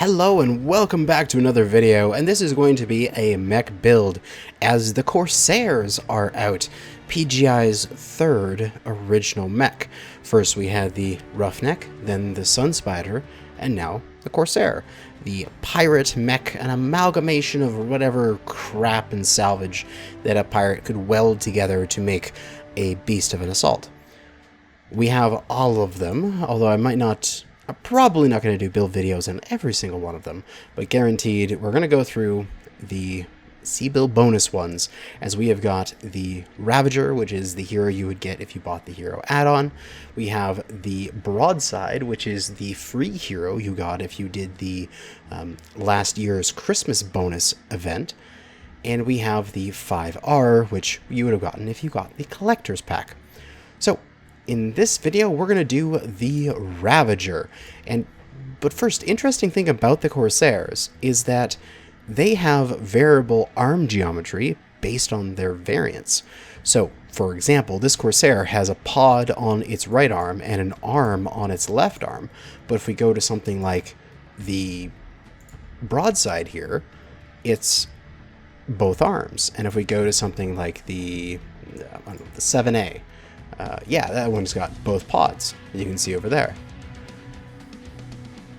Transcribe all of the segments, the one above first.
Hello and welcome back to another video, and this is going to be a mech build as the Corsairs are out, PGI's third original mech. First we had the Roughneck, then the Sunspider, and now the Corsair. The pirate mech, an amalgamation of whatever crap and salvage that a pirate could weld together to make a beast of an assault. We have all of them, although I'm probably not going to do build videos on every single one of them, but guaranteed we're going to go through the C-build bonus ones, as we have got the Ravager, which is the hero you would get if you bought the hero add-on. We have the Broadside, which is the free hero you got if you did the last year's Christmas bonus event. And we have the 5R, which you would have gotten if you got the Collector's Pack. So, in this video, we're going to do the Ravager. But first, interesting thing about the Corsairs is that they have variable arm geometry based on their variants. So, for example, this Corsair has a pod on its right arm and an arm on its left arm. But if we go to something like the Broadside here, it's both arms. And if we go to something like the 7A, yeah, that one's got both pods, you can see over there.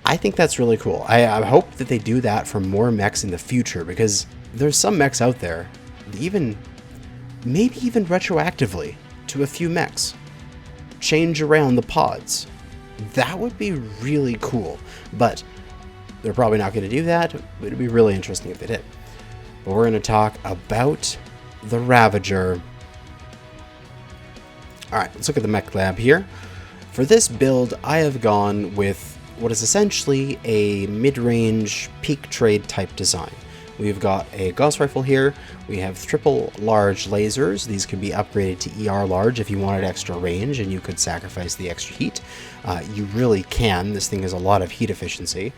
I think that's really cool. I hope that they do that for more mechs in the future, because there's some mechs out there, maybe even retroactively to a few mechs, change around the pods. That would be really cool, but they're probably not going to do that. It would be really interesting if they did. But we're going to talk about the Ravager. Alright, let's look at the mech lab here. For this build, I have gone with what is essentially a mid-range peak trade type design. We've got a Gauss rifle here, we have triple large lasers. These can be upgraded to ER large if you wanted extra range and you could sacrifice the extra heat. You really can, this thing has a lot of heat efficiency.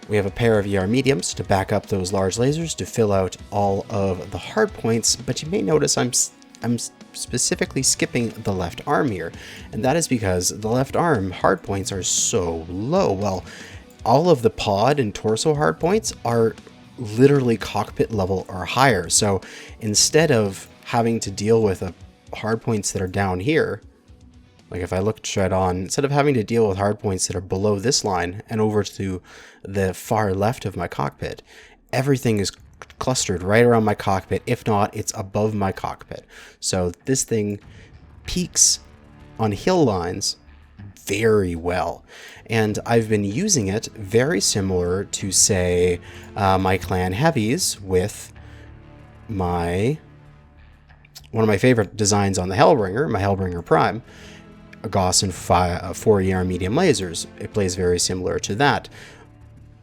We have a pair of ER mediums to back up those large lasers to fill out all of the hard points, but you may notice I'm specifically skipping the left arm here, and that is because the left arm hard points are so low. Well, all of the pod and torso hard points are literally cockpit level or higher, so instead of having to deal with hard points that are down here, like if I look straight on, instead of having to deal with hard points that are below this line and over to the far left of my cockpit, everything is clustered right around my cockpit. If not, it's above my cockpit. So this thing peaks on hill lines very well. And I've been using it very similar to, say, my Clan Heavies with one of my favorite designs on the Hellbringer, my Hellbringer Prime, a Gauss and 4 ER medium lasers. It plays very similar to that.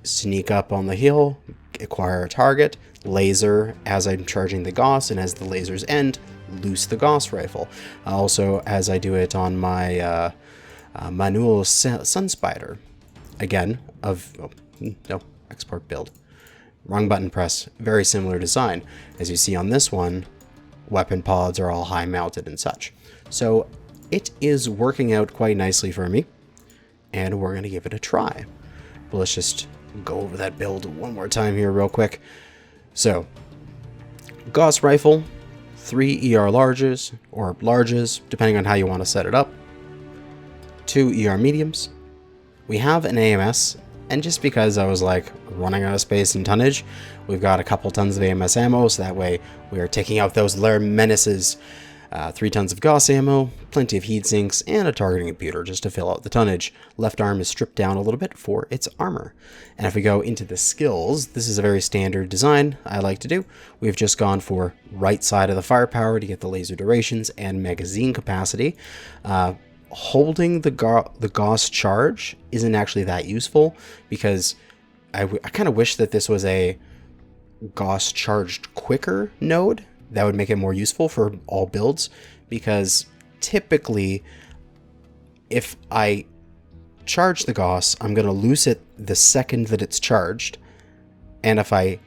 Sneak up on the hill, acquire a target, laser as I'm charging the Gauss, and as the lasers end, loose the Gauss rifle. Also, as I do it on my manual Sunspider. Again, export build. Wrong button press. Very similar design. As you see on this one, weapon pods are all high mounted and such. So it is working out quite nicely for me, and we're going to give it a try. But let's just go over that build one more time here real quick. So, Gauss rifle, 3 ER larges, or larges, depending on how you want to set it up. 2 ER mediums. We have an AMS, and just because I was like running out of space and tonnage, we've got a couple tons of AMS ammo, so that way we are taking out those lair menaces. 3 tons of Gauss ammo, plenty of heat sinks, and a targeting computer just to fill out the tonnage. Left arm is stripped down a little bit for its armor. And if we go into the skills, this is a very standard design I like to do. We've just gone for right side of the firepower to get the laser durations and magazine capacity. Holding the Gauss charge isn't actually that useful, because I kind of wish that this was a Gauss charged quicker node. That would make it more useful for all builds, because typically if I charge the Gauss, I'm going to lose it the second that it's charged, and if I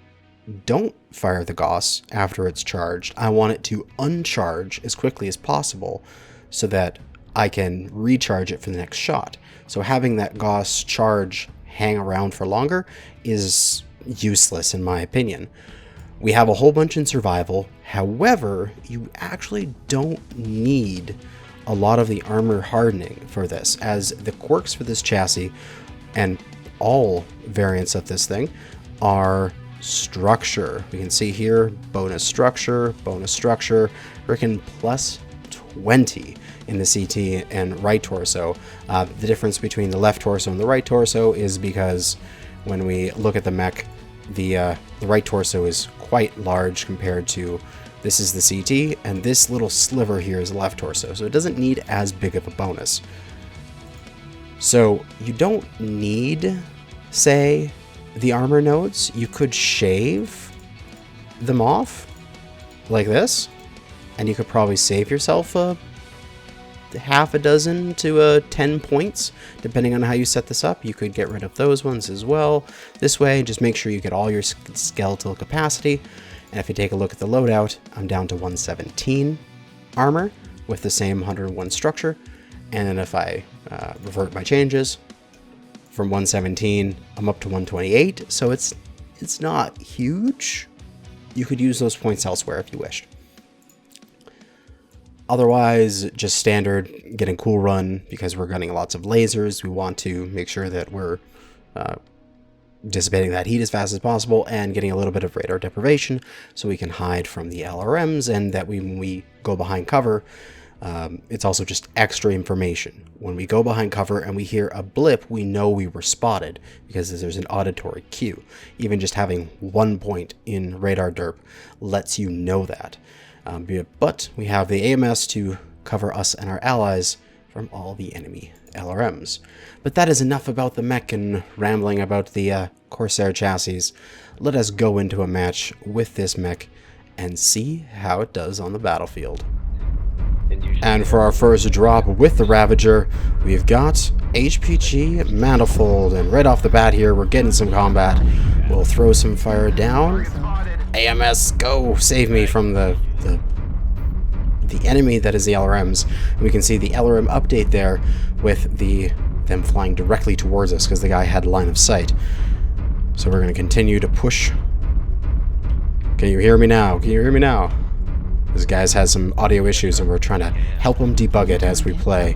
don't fire the Gauss after it's charged, I want it to uncharge as quickly as possible so that I can recharge it for the next shot. So having that Gauss charge hang around for longer is useless in my opinion. We have a whole bunch in survival. However, you actually don't need a lot of the armor hardening for this, as the quirks for this chassis and all variants of this thing are structure. We can see here, bonus structure, freaking plus 20 in the CT and right torso. The difference between the left torso and the right torso is because when we look at the mech, the right torso is quite large compared to, this is the CT, and this little sliver here is the left torso, so it doesn't need as big of a bonus. So you don't need, say, the armor nodes. You could shave them off like this, and you could probably save yourself a half a dozen to 10 points, depending on how you set this up. You could get rid of those ones as well. This way, just make sure you get all your skeletal capacity. And if you take a look at the loadout, I'm down to 117 armor with the same 101 structure. And then if I revert my changes from 117, I'm up to 128. So it's not huge. You could use those points elsewhere if you wished. Otherwise, just standard getting cool run, because we're gunning lots of lasers. We want to make sure that we're dissipating that heat as fast as possible and getting a little bit of radar deprivation so we can hide from the LRMs, and that when we go behind cover, it's also just extra information. When we go behind cover and we hear a blip, we know we were spotted because there's an auditory cue. Even just having 1 point in radar derp lets you know that. But we have the AMS to cover us and our allies from all the enemy LRMs. But that is enough about the mech and rambling about the Corsair chassis. Let us go into a match with this mech and see how it does on the battlefield. And for our first drop with the Ravager, we've got HPG Manifold, and right off the bat here, we're getting some combat. We'll throw some fire down. AMS, go save me from the enemy that is the LRMs. And we can see the LRM update there with them flying directly towards us because the guy had line of sight. So we're going to continue to push. Can you hear me now? Can you hear me now? This guy's has some audio issues and we're trying to help him debug it as we play.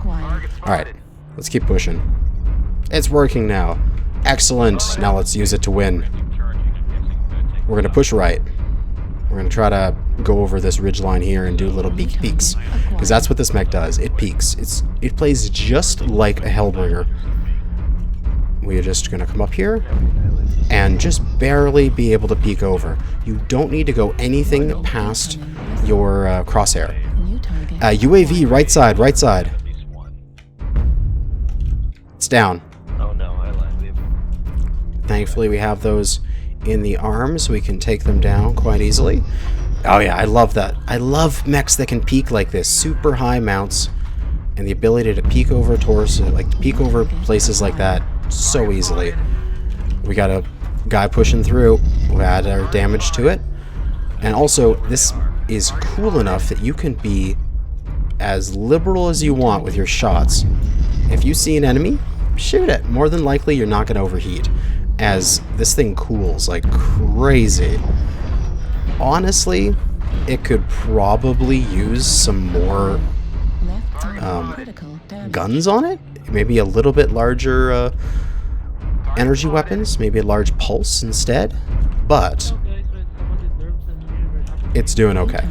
Alright, let's keep pushing. It's working now. Excellent. Now let's use it to win. We're going to push right. We're going to try to go over this ridge line here and do little peeky peeks, because that's what this mech does. It peeks. It plays just like a Hellbringer. We are just going to come up here and just barely be able to peek over. You don't need to go anything past your crosshair. UAV, right side, right side. It's down. Oh no, I lied. Thankfully, we have those in the arms, so we can take them down quite easily. Oh yeah, I love that. I love mechs that can peek like this. Super high mounts and the ability to peek over torso, like to peek over places like that so easily. We got a guy pushing through. We'll add our damage to it. And also, this is cool enough that you can be as liberal as you want with your shots. If you see an enemy, shoot it. More than likely, you're not going to overheat, as this thing cools like crazy. Honestly, it could probably use some more guns on it. Maybe a little bit larger energy weapons. Maybe a large pulse instead. But it's doing okay.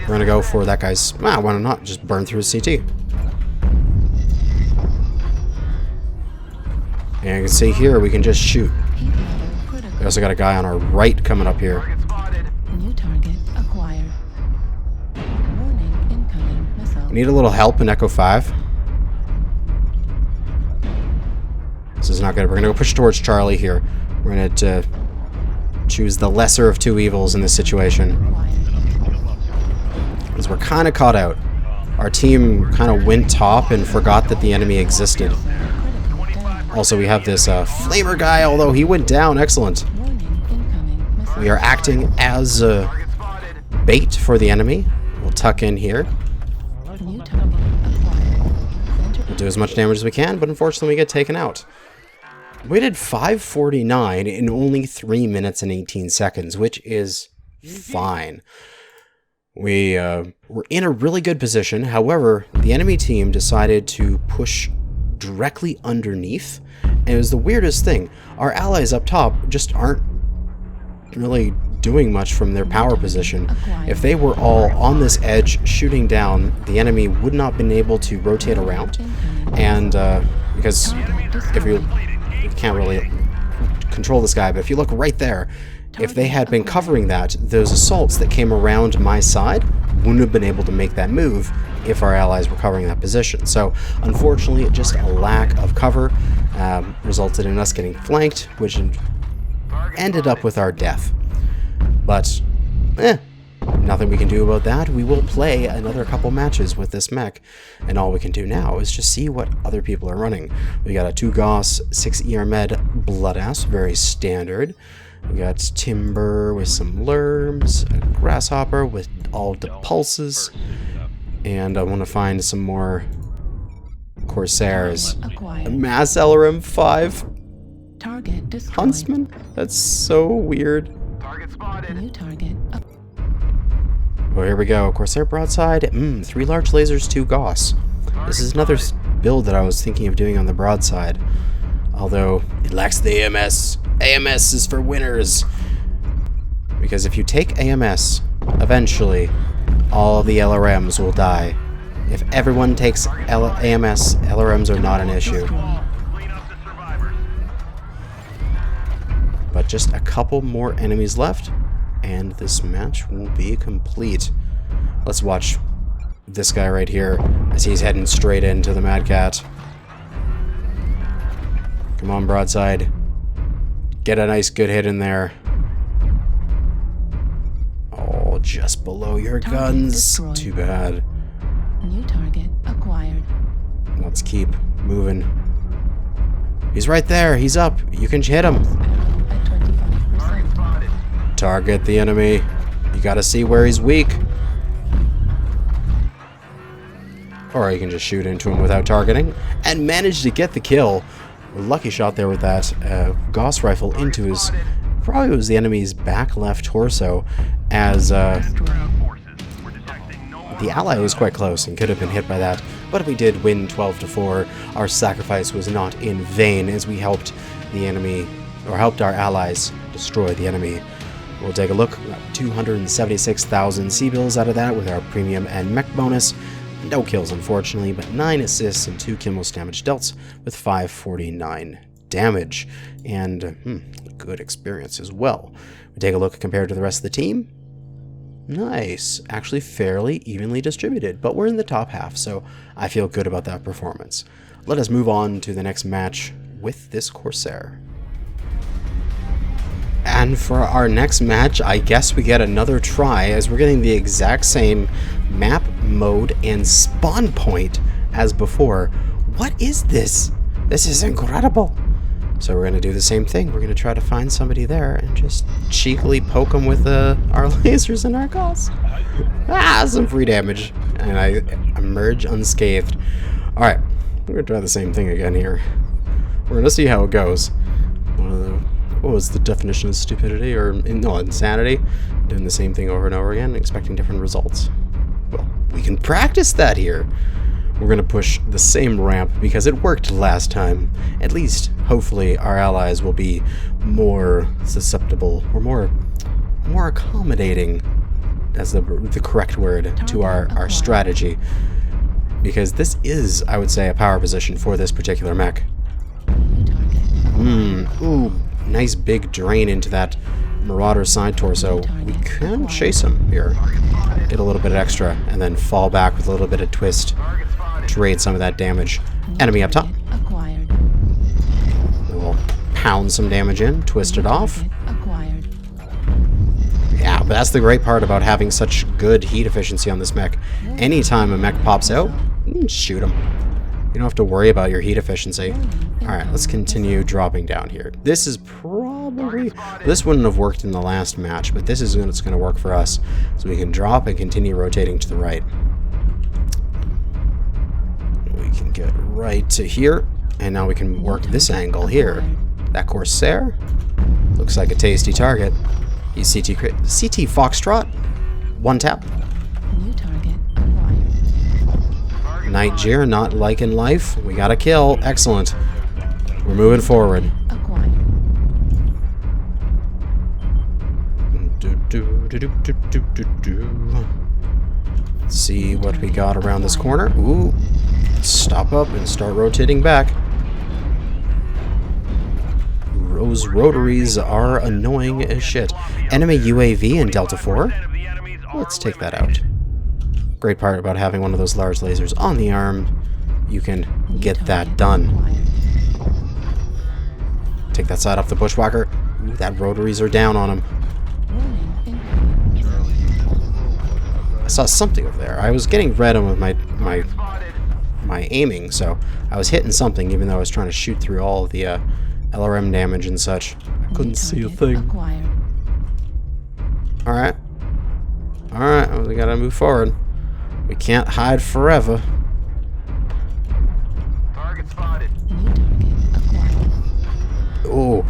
We're going to go for that guy's... why not just burn through his CT. And you can see here, we can just shoot. We also got a guy on our right coming up here. New target acquired. Warning, incoming missile. We need a little help in Echo 5. This is not good. We're going to go push towards Charlie here. We're going to choose the lesser of two evils in this situation. Because we're kind of caught out. Our team kind of went top and forgot that the enemy existed. Also, we have this flamer guy, although he went down. Excellent. We are acting as bait for the enemy. We'll tuck in here. We'll do as much damage as we can, but unfortunately we get taken out. We did 549 in only 3 minutes and 18 seconds, which is fine. We were in a really good position. However, the enemy team decided to push directly underneath. And it was the weirdest thing. Our allies up top just aren't really doing much from their power position. If they were all on this edge shooting down, the enemy would not have been able to rotate around. And because if you can't really control this guy, but if you look right there, if they had been covering that, those assaults that came around my side wouldn't have been able to make that move if our allies were covering that position. So unfortunately, just a lack of cover resulted in us getting flanked, which ended up with our death. But, nothing we can do about that. We will play another couple matches with this mech, and all we can do now is just see what other people are running. We got a 2 Gauss, 6 ER Med Bloodass, very standard. We got Timber with some Lerms, a Grasshopper with all the pulses, and I want to find some more Corsairs. A Mass LRM 5 Huntsman? That's so weird. New target. Oh, here we go. Corsair broadside. 3 large lasers, 2 Gauss. This is another build that I was thinking of doing on the broadside. Although, it lacks the AMS. AMS is for winners. Because if you take AMS, eventually, all the LRMs will die. If everyone takes AMS, LRMs are not an issue. But just a couple more enemies left, and this match will be complete. Let's watch this guy right here as he's heading straight into the Mad Cat. Come on, broadside. Get a nice good hit in there. Oh, just below your guns. Too bad. New target acquired. Let's keep moving. He's right there. He's up. You can hit him. At 25%. Target the enemy. You gotta see where he's weak. Or you can just shoot into him without targeting. And manage to get the kill. A lucky shot there with that Gauss rifle into his... Probably was the enemy's back left torso. As the ally was quite close and could have been hit by that. But we did win 12-4. Our sacrifice was not in vain as we helped the enemy, or helped our allies destroy the enemy. We'll take a look. 276,000 C-bills out of that with our premium and mech bonus. No kills, unfortunately, but 9 assists and 2 kills damage dealt with 549 damage. And good experience as well. We take a look compared to the rest of the team. Nice. Actually fairly evenly distributed, but we're in the top half, so I feel good about that performance. Let us move on to the next match with this Corsair. And for our next match, I guess we get another try, as we're getting the exact same map, mode, and spawn point as before. What is this? This is incredible. So we're going to do the same thing. We're going to try to find somebody there and just cheekily poke them with our lasers and our Gauss. Some free damage. And I emerge unscathed. Alright, we're going to try the same thing again here. We're going to see how it goes. What was the definition of stupidity? Or insanity? Doing the same thing over and over again, expecting different results. Well, we can practice that here. We're going to push the same ramp because it worked last time. At least, hopefully, our allies will be more susceptible, or more accommodating, as the correct word, to our strategy. Because this is, I would say, a power position for this particular mech. Ooh, nice big drain into that Marauder side torso. We can chase him here. Get a little bit extra, and then fall back with a little bit of twist. Trade some of that damage. Enemy up top. We'll pound some damage in, twist it off. Yeah, but that's the great part about having such good heat efficiency on this mech. Anytime a mech pops out, shoot him. You don't have to worry about your heat efficiency. Alright, let's continue dropping down here. This is probably... This wouldn't have worked in the last match, but this is when it's going to work for us. So we can drop and continue rotating to the right. We can Get right to here. And now we can work this angle here. That Corsair looks like a tasty target. He's CT Foxtrot. One tap. New target acquired. Niger not liking life. We got a kill. Excellent. We're moving forward. Acquired. Let's see what we got around this corner. Ooh. Stop up and start rotating back. Those rotaries are annoying as shit. Enemy UAV in Delta 4? Let's take that out. Great part about having one of those large lasers on the arm, you can get that done. Take that side off the bushwhacker. Ooh, that rotaries are down on him. I saw something over there. I was getting red on with my aiming, so I was hitting something even though I was trying to shoot through all of the LRM damage and such. I couldn't see a thing. Alright. Alright, we gotta move forward. We can't hide forever. Target spotted. Oh,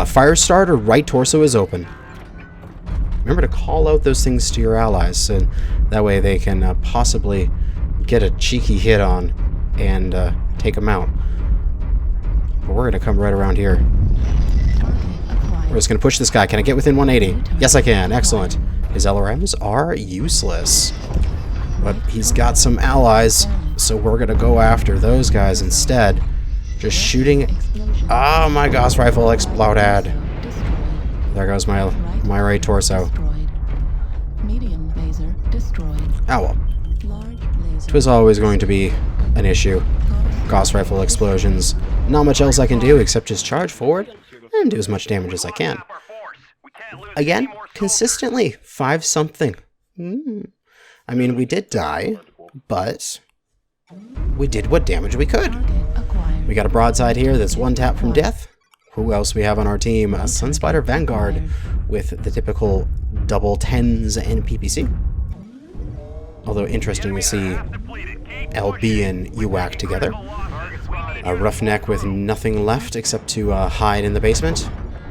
fire starter right torso is open. Remember to call out those things to your allies, and that way they can possibly get a cheeky hit on and take them out. But we're going to come right around here. We're just going to push this guy. Can I get within 180? Yes, I can. Excellent. His LRMs are useless. But he's got some allies, so we're going to go after those guys instead. Just shooting. Oh, my Gauss rifle exploded. There goes my right torso. Medium laser destroyed. Oh well. Large laser. It was always going to be an issue. Gauss rifle explosions. Not much else I can do except just charge forward and do as much damage as I can. Again, consistently, 5-something. I mean, we did die, but we did what damage we could. We got a broadside here that's one tap from death. Who else we have on our team? A Sunspider Vanguard with the typical double 10s and PPC. Although interesting to see LB and UWAC together. A Roughneck with nothing left except to hide in the basement.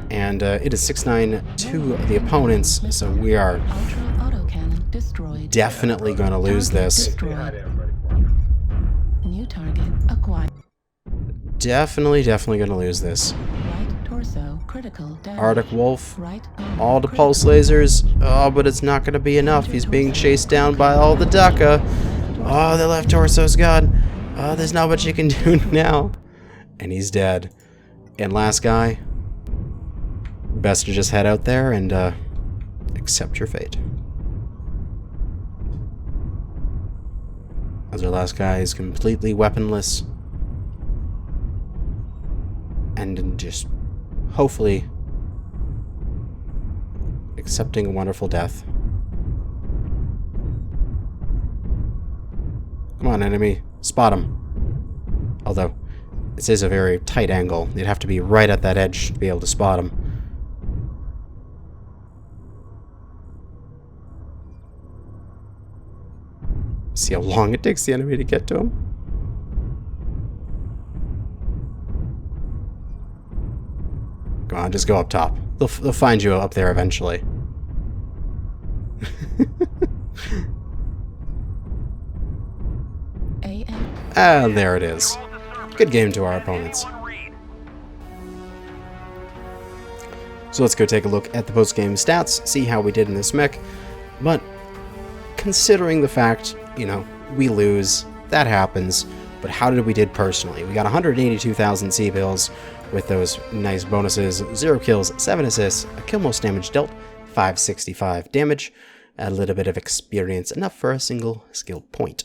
And it is 6-9 to the opponents, so we are definitely going to lose this. New target acquired. Definitely going to lose this. Right torso critical damage. Arctic Wolf, Right all the pulse lasers. Oh, but it's not going to be enough. He's being chased down by all the DACA. Oh, the left torso's gone. Oh, there's not much you can do now. And he's dead. And last guy, best to just head out there and accept your fate. As our last guy is completely weaponless. And just hopefully accepting a wonderful death. Come on, enemy. Spot him. Although, this is a very tight angle. You'd have to be right at that edge to be able to spot him. See how long it takes the enemy to get to him? Come on, just go up top. They'll find you up there eventually. Ah, there it is. Good game to our opponents. So let's go take a look at the post-game stats, see how we did in this mech. But considering the fact, you know, we lose, that happens. But how did we did personally? We got 182,000 C-bills with those nice bonuses. 0 kills, 7 assists, a kill most damage dealt, 565 damage, a little bit of experience, enough for a single skill point.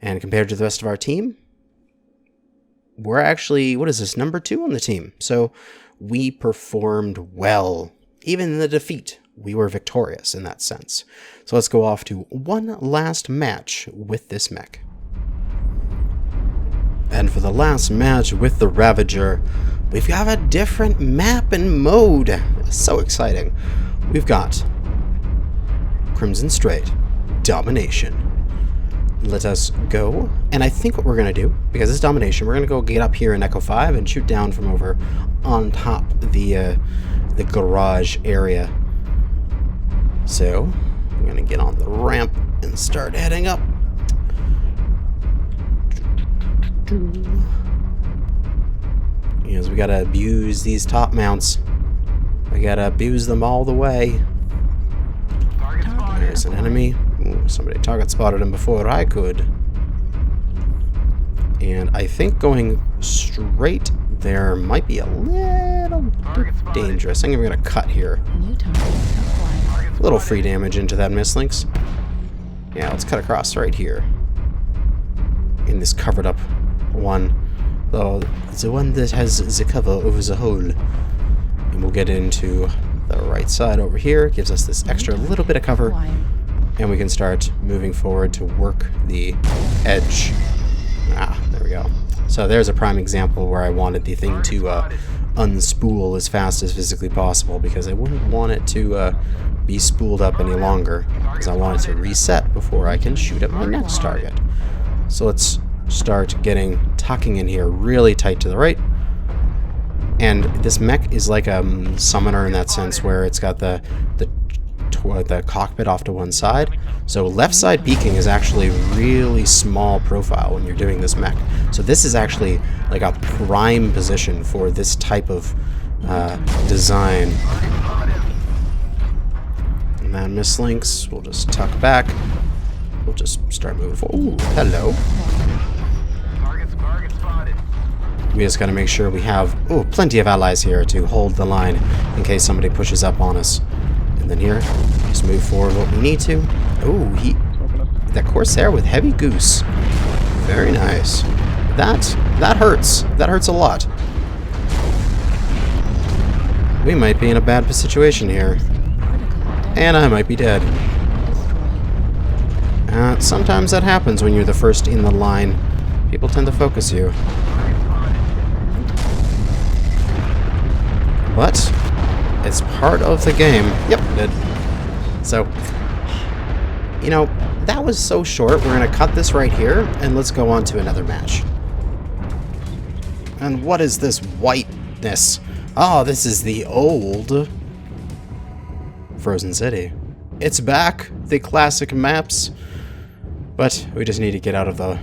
And compared to the rest of our team, we're actually, what is this, number 2 on the team. So we performed well. Even in the defeat, we were victorious in that sense. So let's go off to one last match with this mech. And for the last match with the Ravager, we've got a different map and mode. So exciting. We've got Crimson Strait, Domination. let us go. And I think what we're going to do, because it's domination, we're going to go get up here in Echo 5 and shoot down from over on top the garage area. So, I'm going to get on the ramp and start heading up. Because we got to abuse these top mounts. We got to abuse them all the way. There's an enemy. Ooh, somebody target spotted him before I could. And I think going straight there might be a little bit dangerous. I think we're going to cut here. A little free damage into that mislinks. Yeah, let's cut across right here. In this covered up one. Though, the one that has the cover over the hole. And we'll get into the right side over here. Gives us this extra little bit of cover. And we can start moving forward to work the edge. Ah, there we go. So there's a prime example where I wanted the thing to unspool as fast as physically possible, because I wouldn't want it to be spooled up any longer, because I want it to reset before I can shoot at my next target. So let's start tucking in here really tight to the right. And this mech is like a summoner in that sense, where it's got the cockpit off to one side. So left side peeking is actually really small profile when you're doing this mech. So this is actually like a prime position for this type of design. And then mislinks, we'll just tuck back. We'll just start moving forward. Ooh, hello. We just gotta make sure we have plenty of allies here to hold the line in case somebody pushes up on us. And then here, just move forward what we need to. Oh, that Corsair with heavy goose. Very nice. That hurts. That hurts a lot. We might be in a bad situation here. And I might be dead. Sometimes that happens when you're the first in the line. People tend to focus you. But it's part of the game. Yep, did. So, you know, that was so short. We're going to cut this right here, and let's go on to another match. And what is this whiteness? Oh, this is the old Frozen City. It's back. The classic maps. But we just need to get out of the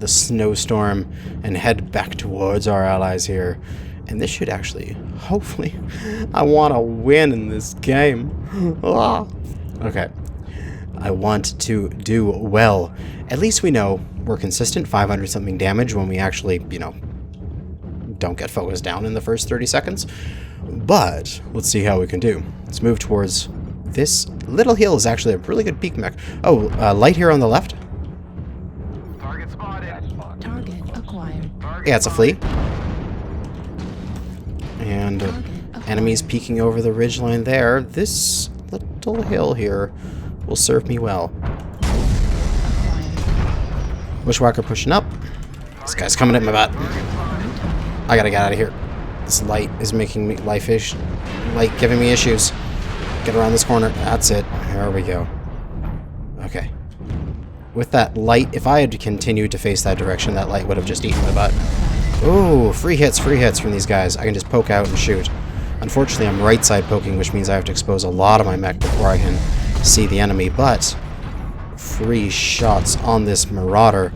snowstorm and head back towards our allies here. And this should actually, hopefully, I want to win in this game. Okay. I want to do well. At least we know we're consistent 500 something damage when we actually, you know, don't get focused down in the first 30 seconds. But let's see how we can do. Let's move towards this little hill is actually a really good peak mech. Oh, light here on the left. Target spotted. Target acquired. Yeah, it's a flea. And enemies peeking over the ridgeline there. This little hill here will serve me well. Bushwhacker pushing up. This guy's coming at my butt. I gotta get out of here. This light is making me giving me issues. Get around this corner. That's it. There we go. Okay. With that light, if I had continued to face that direction, that light would have just eaten my butt. Ooh, free hits from these guys. I can just poke out and shoot. Unfortunately, I'm right side poking, which means I have to expose a lot of my mech before I can see the enemy, but free shots on this Marauder.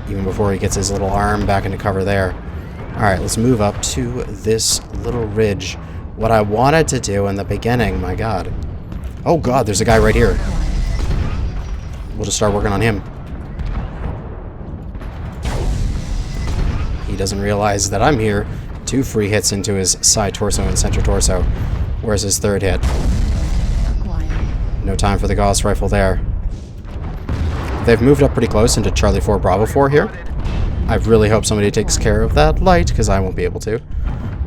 Even before he gets his little arm back into cover there. Alright, let's move up to this little ridge. What I wanted to do in the beginning, my god. Oh god, there's a guy right here. We'll just start working on him. He doesn't realize that I'm here. 2 free hits into his side torso and center torso. Where's his 3rd hit? No time for the Gauss rifle there. They've moved up pretty close into Charlie 4 Bravo 4 here. I really hope somebody takes care of that light, because I won't be able to.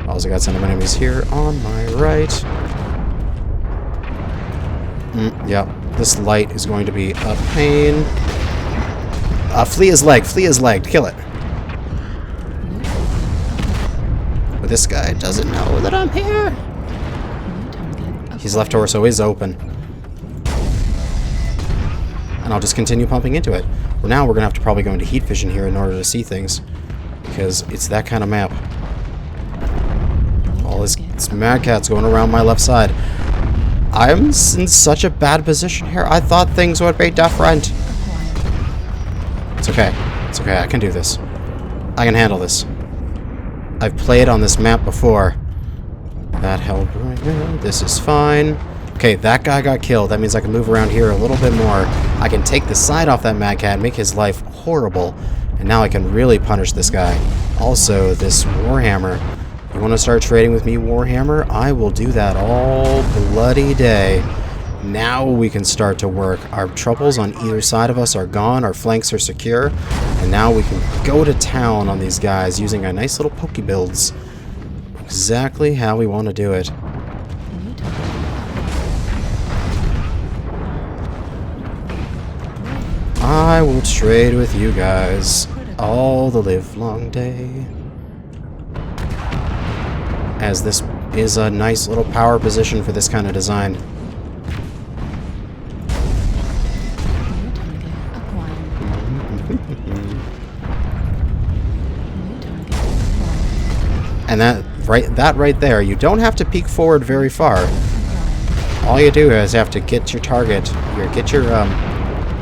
Also got some enemies here on my right. Yeah, this light is going to be a pain. Flea is legged. Kill it. But this guy doesn't know that I'm here. His left torso is open. and I'll just continue pumping into it. Well, now we're going to have to probably go into heat vision here in order to see things, because it's that kind of map. All this Mad Cat's going around my left side. I'm in such a bad position here. I thought things would be different. It's okay. It's okay. I can do this. I can handle this. I've played on this map before. That held right there. This is fine. Okay, that guy got killed. That means I can move around here a little bit more. I can take the side off that Mad Cat, make his life horrible, and now I can really punish this guy. Also, this Warhammer. You want to start trading with me, Warhammer? I will do that all bloody day. Now we can start to work. Our troubles on either side of us are gone. Our flanks are secure. And now we can go to town on these guys using our nice little pokey builds. Exactly how we want to do it. I will trade with you guys all the livelong day. As this is a nice little power position for this kind of design. And that right there, you don't have to peek forward very far. All you do is have to get your target,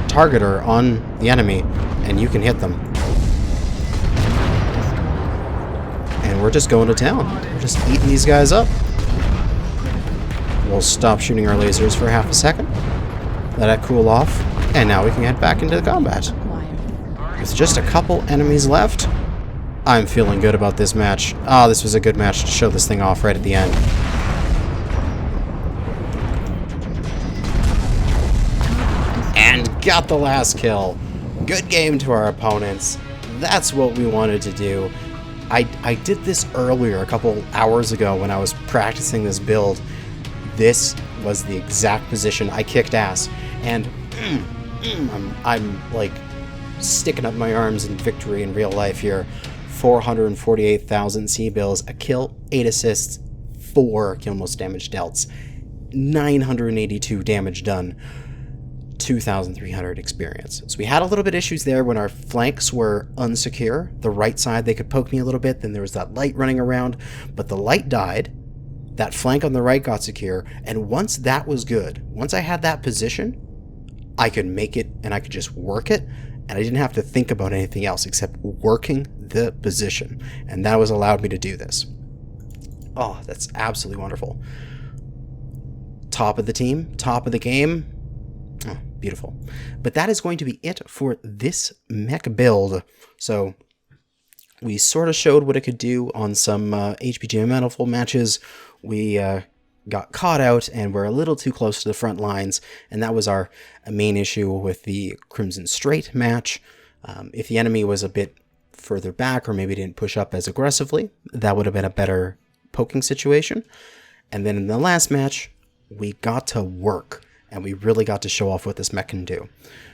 targeter on the enemy, and you can hit them. And we're just going to town. We're just eating these guys up. We'll stop shooting our lasers for half a second. Let it cool off, and now we can head back into the combat. With just a couple enemies left, I'm feeling good about this match. Ah, this was a good match to show this thing off right at the end. And got the last kill. Good game to our opponents. That's what we wanted to do. I did this earlier, a couple hours ago, when I was practicing this build. This was the exact position. I kicked ass. And I'm like sticking up my arms in victory in real life here. 448,000 C-bills, a kill, 8 assists, 4 kill most damage dealt, 982 damage done, 2,300 experience. So we had a little bit issues there when our flanks were unsecure. The right side, they could poke me a little bit, then there was that light running around, but the light died, that flank on the right got secure, and once that was good, once I had that position, I could make it and I could just work it, and I didn't have to think about anything else except working the position. And that was allowed me to do this. Oh, that's absolutely wonderful. Top of the team, top of the game. Oh, beautiful. But that is going to be it for this mech build. So we sort of showed what it could do on some HPGM manifold matches. We got caught out and we're a little too close to the front lines, and that was our main issue with the Crimson Strait match. If the enemy was a bit further back or maybe didn't push up as aggressively, that would have been a better poking situation. And then in the last match, we got to work and we really got to show off what this mech can do.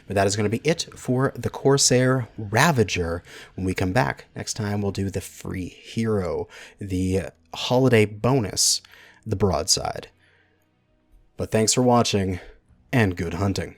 But that is going to be it for the Corsair Ravager. When we come back next time, we'll do the free hero, the holiday bonus, the broadside. But thanks for watching, and good hunting.